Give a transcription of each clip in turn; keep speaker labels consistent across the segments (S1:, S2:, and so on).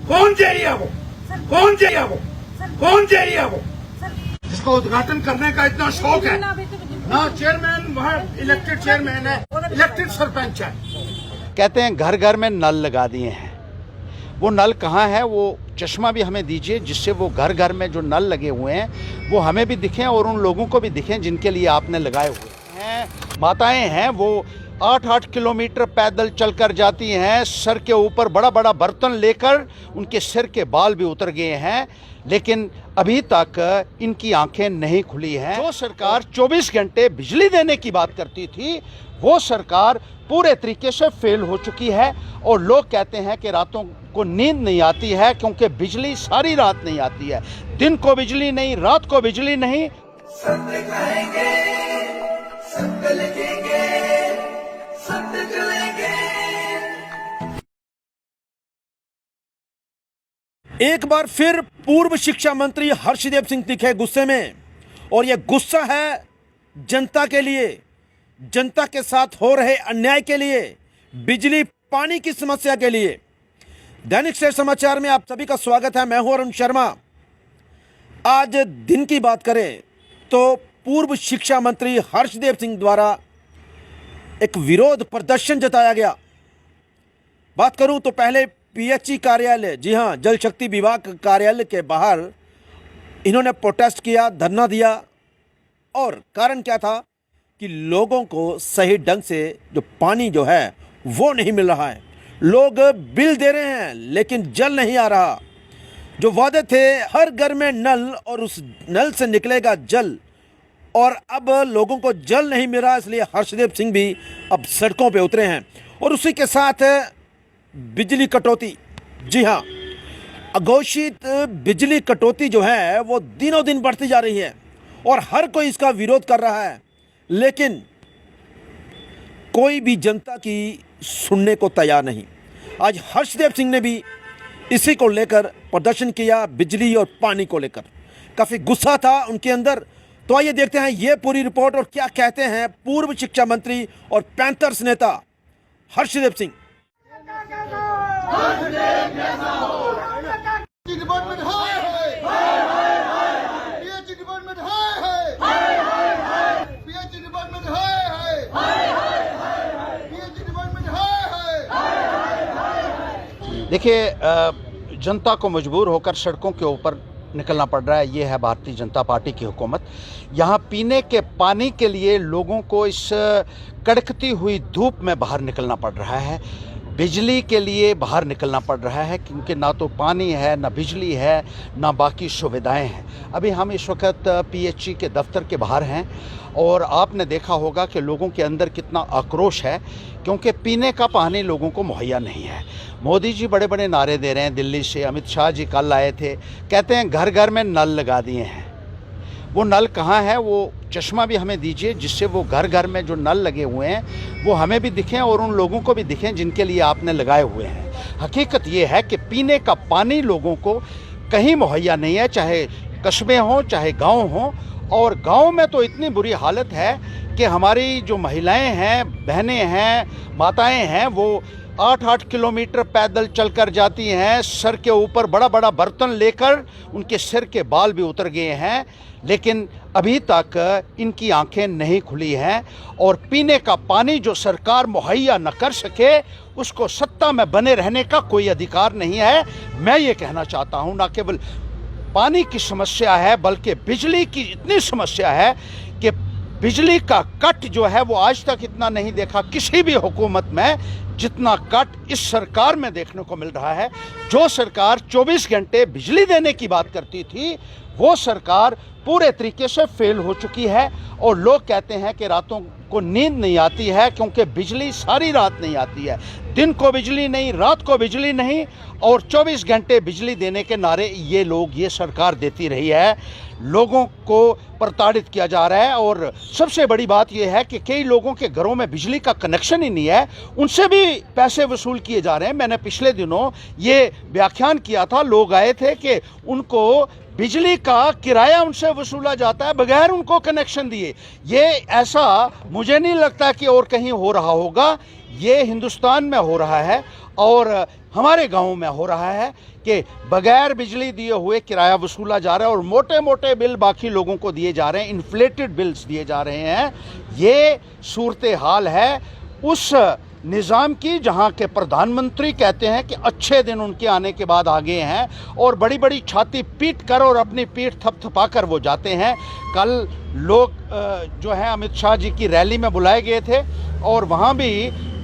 S1: कौन चाहिए वो? कौन चाहिए वो? कौन चाहिए वो जिसको उद्घाटन करने का इतना शौक है? ना चेयरमैन वहाँ इलेक्टेड चेयरमैन है, इलेक्टेड सरपंच है।
S2: कहते हैं घर घर में नल लगा दिए हैं। वो नल कहाँ है? वो चश्मा भी हमें दीजिए जिससे वो घर घर में जो नल लगे हुए हैं वो हमें भी दिखें और उन लोगों को भी दिखें जिनके लिए आपने लगाए हुए हैं। माताएं हैं वो 8-8 किलोमीटर पैदल चलकर जाती हैं, सर के ऊपर बड़ा बड़ा बर्तन लेकर, उनके सिर के बाल भी उतर गए हैं, लेकिन अभी तक इनकी आंखें नहीं खुली हैं। जो सरकार 24 घंटे बिजली देने की बात करती थी वो सरकार पूरे तरीके से फेल हो चुकी है। और लोग कहते हैं कि रातों को नींद नहीं आती है क्योंकि बिजली सारी रात नहीं आती है। दिन को बिजली नहीं, रात को बिजली नहीं।
S3: सत्य कहेंगे, सत्य लिखेंगे, सत्य चलेंगे।
S4: एक बार फिर पूर्व शिक्षा मंत्री हर्षदेव सिंह दिखे गुस्से में, और यह गुस्सा है जनता के लिए, जनता के साथ हो रहे अन्याय के लिए, बिजली पानी की समस्या के लिए। दैनिक सवेरा समाचार में आप सभी का स्वागत है। मैं हूं अरुण शर्मा। आज दिन की बात करें तो पूर्व शिक्षा मंत्री हर्षदेव सिंह द्वारा एक विरोध प्रदर्शन जताया गया। बात करूं तो पहले पीएचई कार्यालय, जी हां, जल शक्ति विभाग कार्यालय के बाहर इन्होंने प्रोटेस्ट किया, धरना दिया। और कारण क्या था कि लोगों को सही ढंग से जो पानी जो है वो नहीं मिल रहा है। लोग बिल दे रहे हैं लेकिन जल नहीं आ रहा। जो वादे थे हर घर में नल और उस नल से निकलेगा जल, और अब लोगों को जल नहीं मिल रहा, इसलिए हर्षदेव सिंह भी अब सड़कों पे उतरे हैं। और उसी के साथ बिजली कटौती, जी हाँ, अघोषित बिजली कटौती जो है वो दिनों दिन बढ़ती जा रही है और हर कोई इसका विरोध कर रहा है, लेकिन कोई भी जनता की सुनने को तैयार नहीं। आज हर्षदेव सिंह ने भी इसी को लेकर प्रदर्शन किया, बिजली और पानी को लेकर। काफ़ी गुस्सा था उनके अंदर। तो आइए देखते हैं ये पूरी रिपोर्ट और क्या कहते हैं पूर्व शिक्षा मंत्री और पैंथर्स नेता हर्षदेव सिंह।
S2: देखिए, जनता को मजबूर होकर सड़कों के ऊपर निकलना पड़ रहा है। ये है भारतीय जनता पार्टी की हुकूमत। यहाँ पीने के पानी के लिए लोगों को इस कड़कती हुई धूप में बाहर निकलना पड़ रहा है। बिजली के लिए बाहर निकलना पड़ रहा है क्योंकि ना तो पानी है, ना बिजली है, ना बाकी सुविधाएं हैं। अभी हम इस वक्त पीएचई के दफ्तर के बाहर हैं और आपने देखा होगा कि लोगों के अंदर कितना आक्रोश है क्योंकि पीने का पानी लोगों को मुहैया नहीं है। मोदी जी बड़े बड़े नारे दे रहे हैं दिल्ली से। अमित शाह जी कल आए थे, कहते हैं घर घर में नल लगा दिए हैं। वो नल कहाँ है? वो चश्मा भी हमें दीजिए जिससे वो घर घर में जो नल लगे हुए हैं वो हमें भी दिखें और उन लोगों को भी दिखें जिनके लिए आपने लगाए हुए हैं। हकीकत ये है कि पीने का पानी लोगों को कहीं मुहैया नहीं है, चाहे कस्बे हों चाहे गांव हों। और गांव में तो इतनी बुरी हालत है कि हमारी जो महिलाएं हैं, बहनें हैं, माताएं हैं, वो 8-8 किलोमीटर पैदल चलकर जाती हैं, सर के ऊपर बड़ा बड़ा बर्तन लेकर, उनके सिर के बाल भी उतर गए हैं, लेकिन अभी तक इनकी आंखें नहीं खुली हैं। और पीने का पानी जो सरकार मुहैया न कर सके उसको सत्ता में बने रहने का कोई अधिकार नहीं है। मैं ये कहना चाहता हूँ, ना केवल पानी की समस्या है बल्कि बिजली की इतनी समस्या है कि बिजली का कट जो है वो आज तक इतना नहीं देखा किसी भी हुकूमत में जितना कट इस सरकार में देखने को मिल रहा है। जो सरकार 24 घंटे बिजली देने की बात करती थी वो सरकार पूरे तरीके से फेल हो चुकी है। और लोग कहते हैं कि रातों को नींद नहीं आती है क्योंकि बिजली सारी रात नहीं आती है। दिन को बिजली नहीं, रात को बिजली नहीं, और 24 घंटे बिजली देने के नारे ये सरकार देती रही है। लोगों को प्रताड़ित किया जा रहा है। और सबसे बड़ी बात यह है कि कई लोगों के घरों में बिजली का कनेक्शन ही नहीं है, उनसे भी पैसे वसूल किए जा रहे हैं। मैंने पिछले दिनों ये व्याख्यान किया था, लोग आए थे कि उनको बिजली का किराया उनसे वसूला जाता है बगैर उनको कनेक्शन दिए। ये ऐसा मुझे नहीं लगता कि और कहीं हो रहा होगा। ये हिंदुस्तान में हो रहा है और हमारे गाँव में हो रहा है कि बगैर बिजली दिए हुए किराया वसूला जा रहा है और मोटे मोटे बिल बाकी लोगों को दिए जा रहे हैं, इन्फ्लेटेड बिल्स दिए जा रहे हैं। ये सूरत हाल है उस निज़ाम की जहां के प्रधानमंत्री कहते हैं कि अच्छे दिन उनके आने के बाद आ गए हैं और बड़ी बड़ी छाती पीट कर और अपनी पीठ थपथपा कर वो जाते हैं। कल लोग जो है अमित शाह जी की रैली में बुलाए गए थे और वहां भी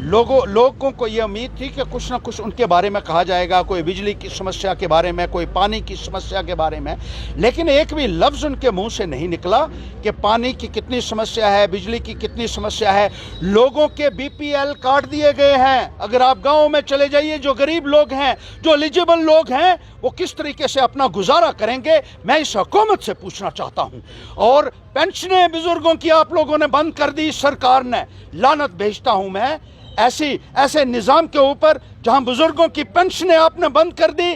S2: लोगों को ये उम्मीद थी कि कुछ ना कुछ उनके बारे में कहा जाएगा, कोई बिजली की समस्या के बारे में, कोई पानी की समस्या के बारे में, लेकिन एक भी लफ्ज़ उनके मुंह से नहीं निकला कि पानी की कितनी समस्या है, बिजली की कितनी समस्या है। लोगों के बीपीएल कार्ड दिए गए हैं। अगर आप गाँव में चले जाइए, जो गरीब लोग हैं, जो एलिजिबल लोग हैं, वो किस तरीके से अपना गुजारा करेंगे, मैं इस हुकूमत से पूछना चाहता हूँ। और पेंशनें बुजुर्गों की आप लोगों ने बंद कर दी, सरकार ने। लानत भेजता हूँ मैं ऐसे निज़ाम के ऊपर जहां बुजुर्गों की पेंशनें आपने बंद कर दी,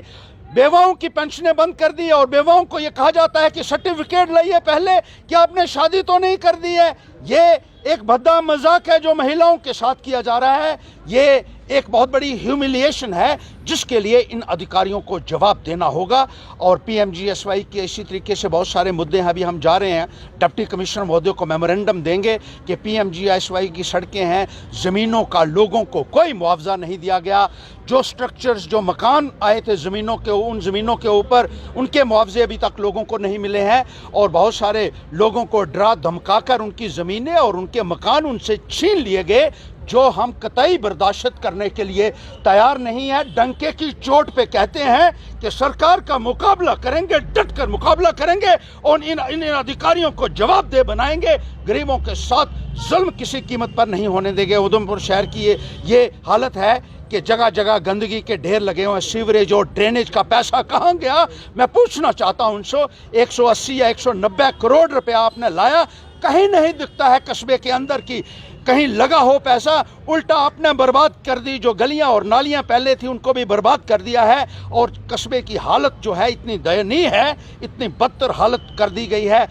S2: बेवाओं की पेंशनें बंद कर दी और बेवाओं को यह कहा जाता है कि सर्टिफिकेट लाइए पहले कि आपने शादी तो नहीं कर दी है। ये एक भद्दा मजाक है जो महिलाओं के साथ किया जा रहा है। ये एक बहुत बड़ी ह्यूमिलिएशन है जिसके लिए इन अधिकारियों को जवाब देना होगा। और पीएमजीएसवाई के इसी तरीके से बहुत सारे मुद्दे हैं। अभी हम जा रहे हैं, डिप्टी कमिश्नर महोदय को मेमोरेंडम देंगे कि पीएमजीएसवाई की सड़कें हैं, ज़मीनों का लोगों को कोई मुआवजा नहीं दिया गया। जो स्ट्रक्चर्स, जो मकान आए थे ज़मीनों के, उन ज़मीनों के ऊपर उनके मुआवजे अभी तक लोगों को नहीं मिले हैं और बहुत सारे लोगों को डरा धमका कर उनकी ज़मीनें और उनके मकान उनसे छीन लिए गए, जो हम कतई बर्दाश्त करने के लिए तैयार नहीं है। डंके की चोट पे कहते हैं कि सरकार का मुकाबला करेंगे, डट कर मुकाबला करेंगे और इन अधिकारियों को जवाबदेह बनाएंगे। गरीबों के साथ जुल्म किसी कीमत पर नहीं होने देंगे। उधमपुर शहर की ये हालत है कि जगह जगह गंदगी के ढेर लगे हुए हैं। सीवरेज और ड्रेनेज का पैसा कहाँ गया, मैं पूछना चाहता हूँ उनसे। 180 या 190 करोड़ रुपया आपने लाया, कहीं नहीं दिखता है कस्बे के अंदर की कहीं लगा हो पैसा, उल्टा आपने बर्बाद कर दी। जो गलियां और नालियां पहले थी उनको भी बर्बाद कर दिया है और कस्बे की हालत जो है इतनी दयनीय है, इतनी बदतर हालत कर दी गई है।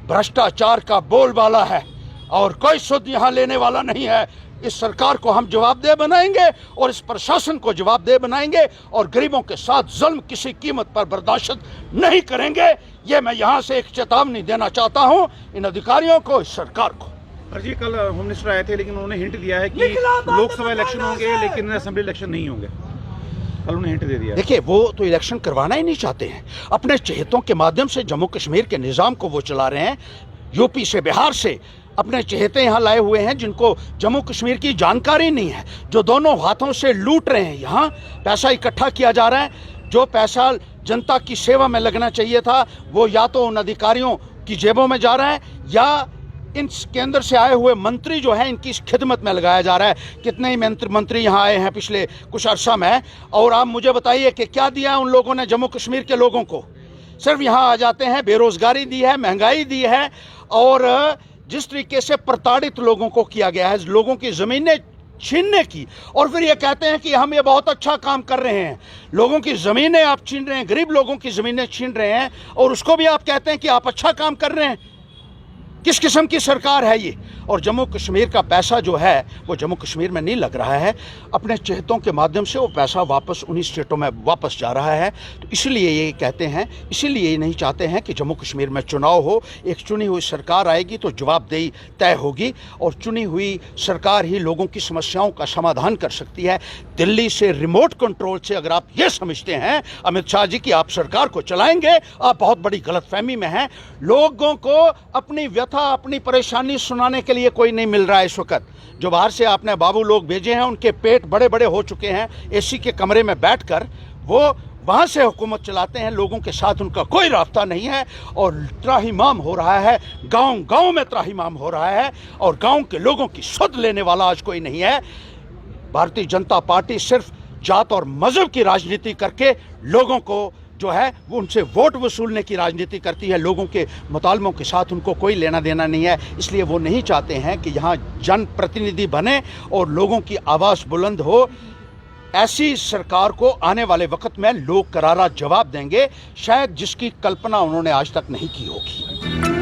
S2: भ्रष्टाचार का बोलबाला है और कोई सुध यहाँ लेने वाला नहीं है। इस सरकार को हम जवाबदेह बनाएंगे और इस प्रशासन को जवाबदेह बनाएंगे और गरीबों के साथ जुल्म किसी कीमत पर बर्दाश्त नहीं करेंगे। ये मैं यहाँ से एक चेतावनी देना चाहता हूँ इन अधिकारियों को, इस सरकार को।
S5: जी, कल होम मिनिस्टर आए थे लेकिन उन्होंने हिंट दिया है कि लोकसभा इलेक्शन होंगे लेकिन असेंबली इलेक्शन नहीं होंगे। कल उन्होंने हिंट दे दिया।
S2: देखिए, वो तो इलेक्शन करवाना ही नहीं चाहते हैं। अपने चहेतों के माध्यम से जम्मू कश्मीर के निज़ाम को वो चला रहे हैं। यूपी से, बिहार से अपने चहेते यहाँ लाए हुए हैं जिनको जम्मू कश्मीर की जानकारी नहीं है, जो दोनों हाथों से लूट रहे हैं। यहाँ पैसा इकट्ठा किया जा रहा है। जो पैसा जनता की सेवा में लगना चाहिए था वो या तो उन अधिकारियों की जेबों में जा रहा है या इन केंद्र से आए हुए मंत्री जो हैं इनकी खिदमत में लगाया जा रहा है। कितने ही मंत्री यहाँ आए हैं पिछले कुछ अरसा में, और आप मुझे बताइए कि क्या दिया है उन लोगों ने जम्मू कश्मीर के लोगों को। सिर्फ यहाँ आ जाते हैं, बेरोजगारी दी है, महंगाई दी है और जिस तरीके से प्रताड़ित लोगों को किया गया है, लोगों की ज़मीनें छीनने की, और फिर ये कहते हैं कि हम ये बहुत अच्छा काम कर रहे हैं। लोगों की ज़मीनें आप छीन रहे हैं, गरीब लोगों की ज़मीनें छीन रहे हैं और उसको भी आप कहते हैं कि आप अच्छा काम कर रहे हैं। किस किस्म की सरकार है ये? और जम्मू कश्मीर का पैसा जो है वो जम्मू कश्मीर में नहीं लग रहा है। अपने चहेतों के माध्यम से वो पैसा वापस उन्हीं स्टेटों में वापस जा रहा है। तो इसलिए ये कहते हैं, इसीलिए ये नहीं चाहते हैं कि जम्मू कश्मीर में चुनाव हो। एक चुनी हुई सरकार आएगी तो जवाबदेही तय होगी और चुनी हुई सरकार ही लोगों की समस्याओं का समाधान कर सकती है। दिल्ली से रिमोट कंट्रोल से अगर आप ये समझते हैं अमित शाह जी कि आप सरकार को चलाएंगे, आप बहुत बड़ी गलतफहमी में हैं। लोगों को अपनी व्यथा, अपनी परेशानी सुनाने के लिए कोई नहीं मिल रहा है इस वक्त। जो बाहर से आपने बाबू लोग भेजे हैं उनके पेट बड़े बड़े हो चुके हैं। एसी के कमरे में बैठकर वो वहाँ से हुकूमत चलाते हैं, लोगों के साथ उनका कोई राब्ता नहीं है और त्राहिमाम हो रहा है। गांव गांव में त्राहिमाम हो रहा है और गांव के लोगों की सुध लेने वाला आज कोई नहीं है। भारतीय जनता पार्टी सिर्फ जात और मजहब की राजनीति करके लोगों को जो है वो उनसे वोट वसूलने की राजनीति करती है। लोगों के मुतालबों के साथ उनको कोई लेना देना नहीं है। इसलिए वो नहीं चाहते हैं कि यहाँ जनप्रतिनिधि बने और लोगों की आवाज़ बुलंद हो। ऐसी सरकार को आने वाले वक्त में लोग करारा जवाब देंगे, शायद जिसकी कल्पना उन्होंने आज तक नहीं की होगी।